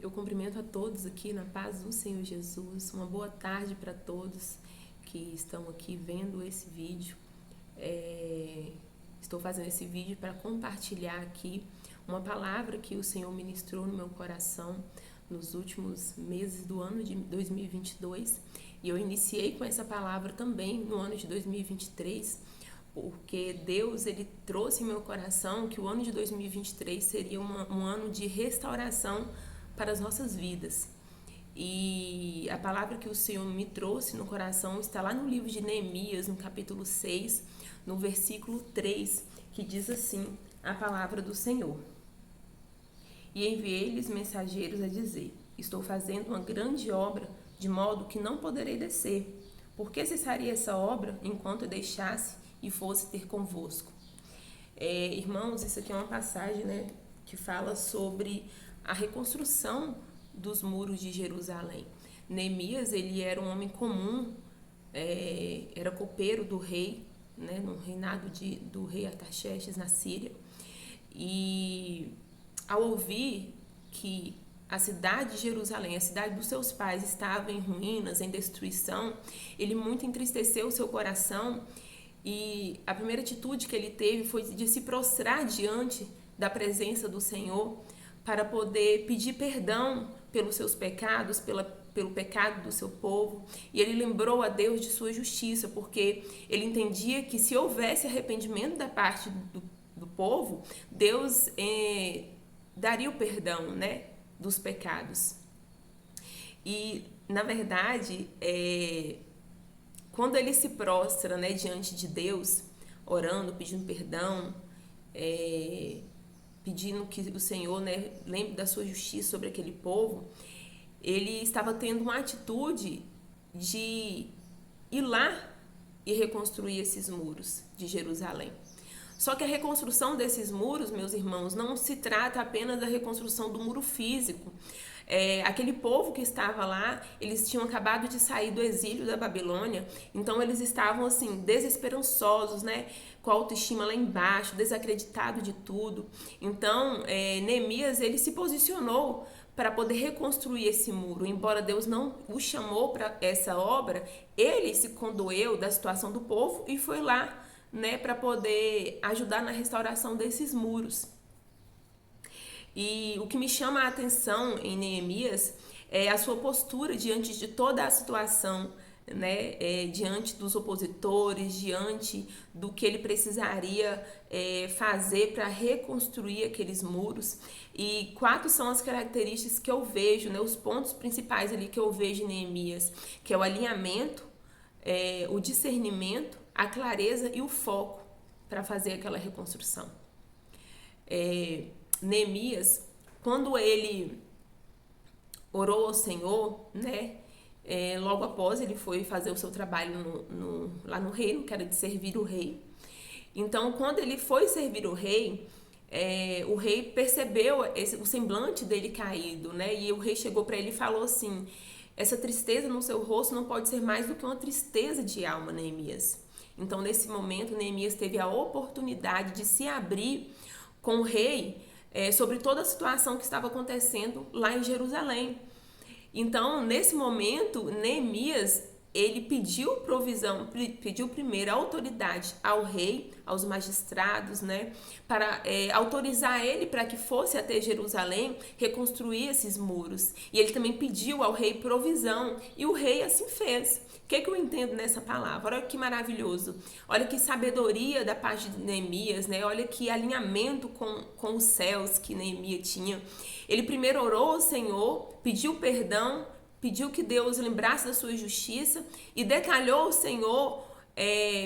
Eu cumprimento a todos aqui na paz do Senhor Jesus. Uma boa tarde para todos que estão aqui vendo esse vídeo. Estou fazendo esse vídeo para compartilhar aqui uma palavra que o Senhor ministrou no meu coração nos últimos meses do ano de 2022. E eu iniciei com essa palavra também no ano de 2023, porque Deus ele trouxe em meu coração que o ano de 2023 seria um ano de restauração para as nossas vidas. E a palavra que o Senhor me trouxe no coração está lá no livro de Neemias, no capítulo 6, no versículo 3, que diz assim, a palavra do Senhor. E enviei-lhes mensageiros a dizer, estou fazendo uma grande obra, de modo que não poderei descer. Por que cessaria essa obra enquanto eu deixasse e fosse ter convosco? Irmãos, isso aqui é uma passagem, que fala sobre a reconstrução dos muros de Jerusalém. Neemias, ele era um homem comum, era copeiro do rei, no reinado do rei Artaxerxes na Síria. E ao ouvir que a cidade de Jerusalém, a cidade dos seus pais, estava em ruínas, em destruição, ele muito entristeceu o seu coração e a primeira atitude que ele teve foi de se prostrar diante da presença do Senhor para poder pedir perdão pelos seus pecados, pelo pecado do seu povo. E ele lembrou a Deus de sua justiça, porque ele entendia que se houvesse arrependimento da parte do povo, Deus daria o perdão, dos pecados. E, na verdade, quando ele se prostra, diante de Deus, orando, pedindo perdão, pedindo que o Senhor, lembre da sua justiça sobre aquele povo, ele estava tendo uma atitude de ir lá e reconstruir esses muros de Jerusalém. Só que a reconstrução desses muros, meus irmãos, não se trata apenas da reconstrução do muro físico. Aquele povo que estava lá, eles tinham acabado de sair do exílio da Babilônia, então eles estavam assim, desesperançosos, com a autoestima lá embaixo, desacreditado de tudo. Então, Neemias, ele se posicionou para poder reconstruir esse muro. Embora Deus não o chamou para essa obra, ele se condoeu da situação do povo e foi lá, para poder ajudar na restauração desses muros. E o que me chama a atenção em Neemias é a sua postura diante de toda a situação, diante dos opositores, diante do que ele precisaria fazer para reconstruir aqueles muros. E 4 são as características que eu vejo, os pontos principais ali que eu vejo em Neemias, que é o alinhamento, o discernimento, a clareza e o foco para fazer aquela reconstrução. Neemias, quando ele orou ao Senhor, logo após ele foi fazer o seu trabalho lá no reino, que era de servir o rei. Então, quando ele foi servir o rei percebeu o semblante dele caído, e o rei chegou para ele e falou assim, essa tristeza no seu rosto não pode ser mais do que uma tristeza de alma, Neemias. Então, nesse momento, Neemias teve a oportunidade de se abrir com o rei sobre toda a situação que estava acontecendo lá em Jerusalém. Então, nesse momento, Neemias, ele pediu provisão, pediu primeiro a autoridade ao rei, aos magistrados, para autorizar ele para que fosse até Jerusalém reconstruir esses muros. E ele também pediu ao rei provisão, e o rei assim fez. O que eu entendo nessa palavra? Olha que maravilhoso. Olha que sabedoria da parte de Neemias, olha que alinhamento com os céus que Neemias tinha. Ele primeiro orou ao Senhor, pediu perdão, pediu que Deus lembrasse da sua justiça e detalhou ao Senhor,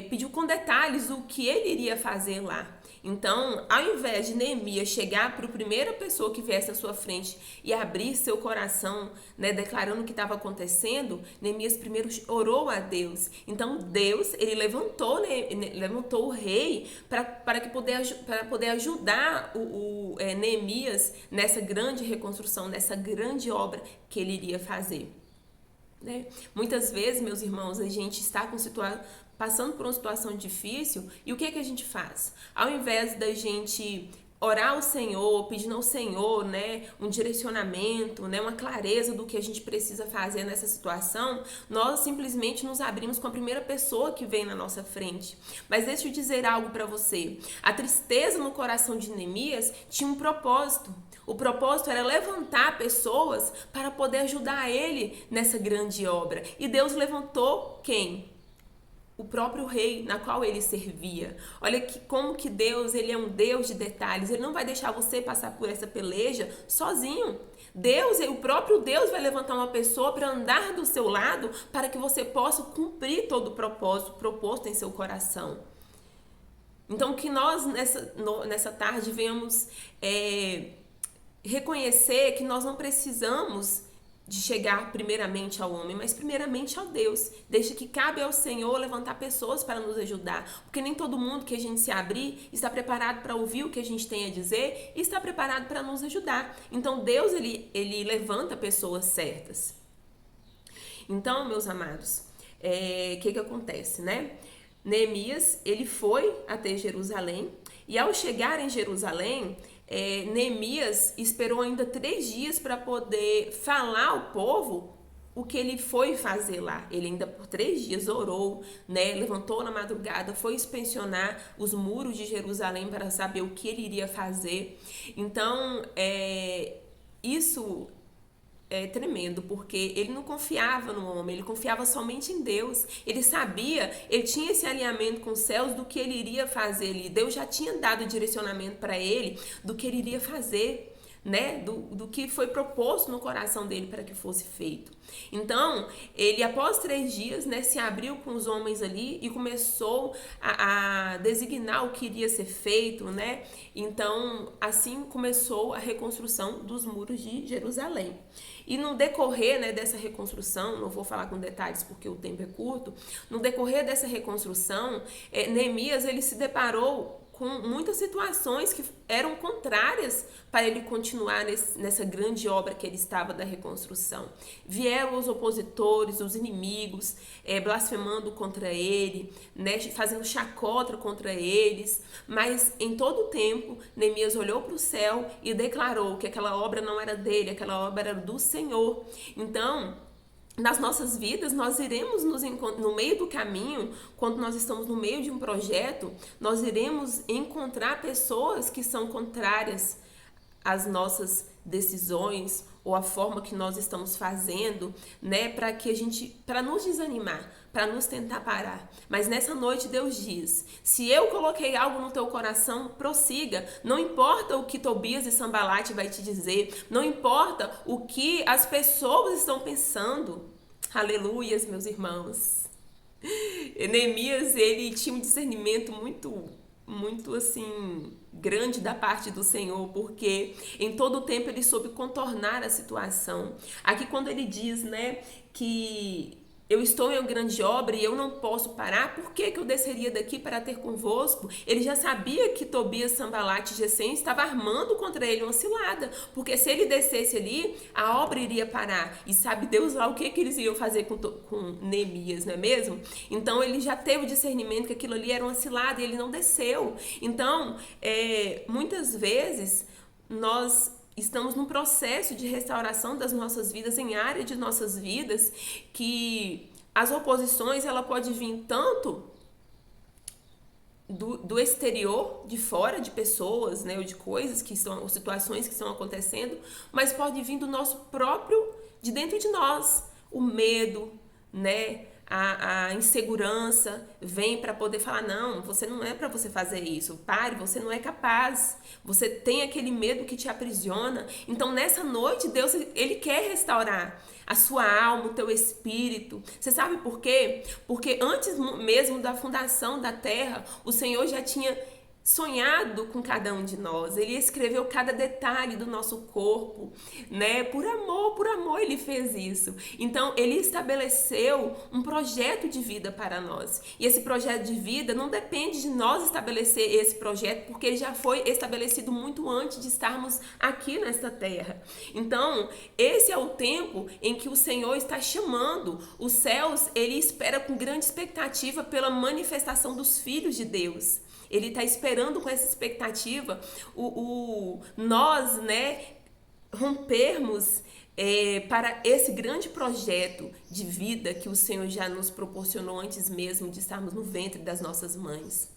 pediu com detalhes o que ele iria fazer lá. Então, ao invés de Neemias chegar para a primeira pessoa que viesse à sua frente e abrir seu coração, declarando o que estava acontecendo, Neemias primeiro orou a Deus. Então, Deus, ele levantou o rei para poder ajudar Neemias nessa grande reconstrução, nessa grande obra que ele iria fazer. Muitas vezes, meus irmãos, a gente está passando por uma situação difícil e o que a gente faz? Ao invés da gente orar ao Senhor, pedindo ao Senhor, né, um direcionamento, né, uma clareza do que a gente precisa fazer nessa situação, nós simplesmente nos abrimos com a primeira pessoa que vem na nossa frente. Mas deixa eu dizer algo para você. A tristeza no coração de Neemias tinha um propósito. O propósito era levantar pessoas para poder ajudar ele nessa grande obra. E Deus levantou quem? O próprio rei na qual ele servia. Olha como que Deus, ele é um Deus de detalhes. Ele não vai deixar você passar por essa peleja sozinho. Deus, o próprio Deus vai levantar uma pessoa para andar do seu lado para que você possa cumprir todo o propósito proposto em seu coração. Então que nós nessa tarde venhamos reconhecer que nós não precisamos de chegar primeiramente ao homem, mas primeiramente ao Deus. Deixa que cabe ao Senhor levantar pessoas para nos ajudar, porque nem todo mundo que a gente se abrir está preparado para ouvir o que a gente tem a dizer e está preparado para nos ajudar. Então Deus, ele levanta pessoas certas. Então, meus amados, que acontece, né? Neemias, ele foi até Jerusalém e ao chegar em Jerusalém, Neemias esperou ainda 3 dias para poder falar ao povo o que ele foi fazer lá. Ele ainda por 3 dias orou, né? Levantou na madrugada, foi inspecionar os muros de Jerusalém para saber o que ele iria fazer. Então, isso é tremendo, porque ele não confiava no homem, ele confiava somente em Deus. Ele sabia, ele tinha esse alinhamento com os céus do que ele iria fazer ali. Deus já tinha dado direcionamento para ele do que ele iria fazer, né? Do que foi proposto no coração dele para que fosse feito. Então, ele após 3 dias, né, se abriu com os homens ali e começou a designar o que iria ser feito, né? Então, assim começou a reconstrução dos muros de Jerusalém. E no decorrer, né, dessa reconstrução, não vou falar com detalhes porque o tempo é curto, no decorrer dessa reconstrução, Neemias, ele se deparou com muitas situações que eram contrárias para ele continuar nessa grande obra que ele estava da reconstrução. Vieram os opositores, os inimigos, blasfemando contra ele, né, fazendo chacota contra eles, mas em todo o tempo, Neemias olhou para o céu e declarou que aquela obra não era dele, aquela obra era do Senhor. Então, nas nossas vidas, nós iremos no meio do caminho, quando nós estamos no meio de um projeto, nós iremos encontrar pessoas que são contrárias às nossas decisões ou à forma que nós estamos fazendo, né, para nos desanimar, para nos tentar parar. Mas nessa noite Deus diz: se eu coloquei algo no teu coração, prossiga. Não importa o que Tobias e Sambalate vai te dizer, não importa o que as pessoas estão pensando. Aleluias, meus irmãos. Neemias, ele tinha um discernimento muito assim grande da parte do Senhor, porque em todo o tempo ele soube contornar a situação. Aqui quando ele diz, né, que eu estou em uma grande obra e eu não posso parar, por que eu desceria daqui para ter convosco? Ele já sabia que Tobias, Sambalate e Gesem estavam armando contra ele uma cilada, porque se ele descesse ali, a obra iria parar. E sabe Deus lá o que eles iam fazer com Neemias, não é mesmo? Então ele já teve o discernimento que aquilo ali era uma cilada e ele não desceu. Então, muitas vezes, nós estamos num processo de restauração das nossas vidas, em área de nossas vidas, que as oposições, ela pode vir tanto do exterior, de fora, de pessoas, né, ou de coisas ou situações que estão acontecendo, mas pode vir do nosso próprio, de dentro de nós, o medo, né, a insegurança vem para poder falar: não, você não é para você fazer isso, pare, você não é capaz, você tem aquele medo que te aprisiona. Então nessa noite Deus, ele quer restaurar a sua alma, o teu espírito. Você sabe por quê? Porque antes mesmo da fundação da terra, o Senhor já tinha sonhado com cada um de nós. Ele escreveu cada detalhe do nosso corpo, né? Por amor ele fez isso. Então, ele estabeleceu um projeto de vida para nós. E esse projeto de vida não depende de nós estabelecer esse projeto, porque ele já foi estabelecido muito antes de estarmos aqui nesta terra. Então, esse é o tempo em que o Senhor está chamando os céus. Ele espera com grande expectativa pela manifestação dos filhos de Deus. Ele está esperando com essa expectativa nós, né, rompermos para esse grande projeto de vida que o Senhor já nos proporcionou antes mesmo de estarmos no ventre das nossas mães.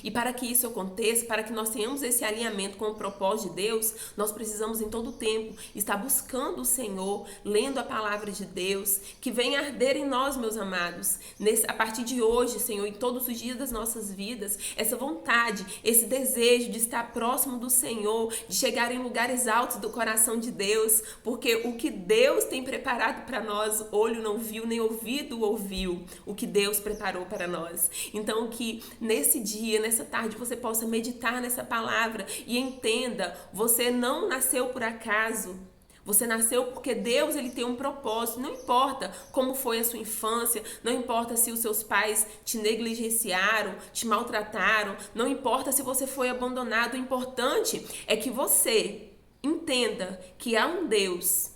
E para que isso aconteça, para que nós tenhamos esse alinhamento com o propósito de Deus, nós precisamos em todo o tempo estar buscando o Senhor, lendo a palavra de Deus, que venha arder em nós, meus amados, a partir de hoje, Senhor, em todos os dias das nossas vidas, essa vontade, esse desejo de estar próximo do Senhor, de chegar em lugares altos do coração de Deus, porque o que Deus tem preparado para nós, olho não viu, nem ouvido ouviu, o que Deus preparou para nós. Então, que nesse dia, nessa tarde, você possa meditar nessa palavra e entenda, você não nasceu por acaso. Você nasceu porque Deus, ele tem um propósito. Não importa como foi a sua infância, não importa se os seus pais te negligenciaram, te maltrataram, não importa se você foi abandonado. O importante é que você entenda que há um Deus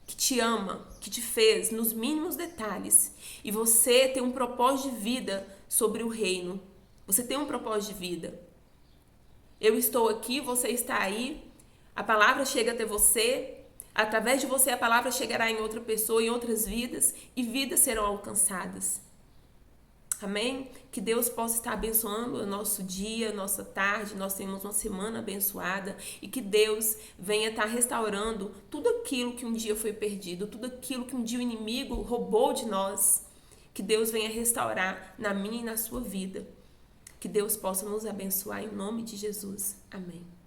que te ama, que te fez nos mínimos detalhes, e você tem um propósito de vida sobre o reino. Você tem um propósito de vida. Eu estou aqui, você está aí, a palavra chega até você, através de você a palavra chegará em outra pessoa, em outras vidas, e vidas serão alcançadas. Amém? Que Deus possa estar abençoando o nosso dia, nossa tarde, nós temos uma semana abençoada, e que Deus venha estar restaurando tudo aquilo que um dia foi perdido, tudo aquilo que um dia o inimigo roubou de nós. Que Deus venha restaurar na minha e na sua vida. Que Deus possa nos abençoar em nome de Jesus. Amém.